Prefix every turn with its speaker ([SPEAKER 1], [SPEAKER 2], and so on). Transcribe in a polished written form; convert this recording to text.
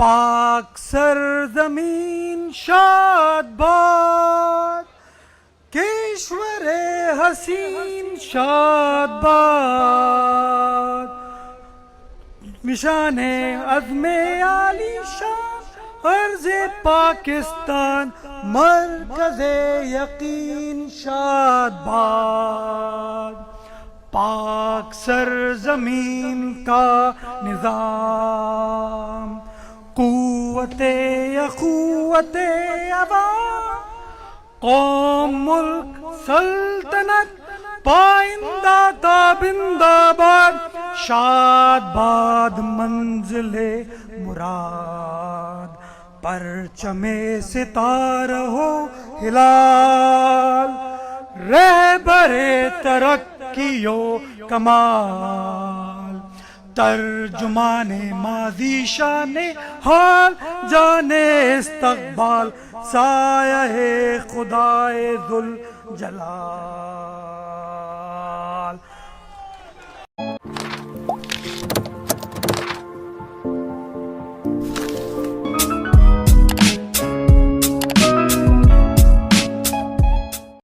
[SPEAKER 1] پاک سرزمین شاد باد، کشور حسین شاد باد، نشان عزم عالی شان عرض پاکستان، مرکز یقین شاد باد، پاک سرزمین کا نظام، قوت اخوت عوام، قوم ملک سلطنت پائندہ تابندہ باد، شاد باد منزل مراد، پرچم ستارہ ہو ہلال، رہبر ترقی و کمال، ترجمان ماضی شان حال، جان استقبال، سایہ خدائے ذوالجلال۔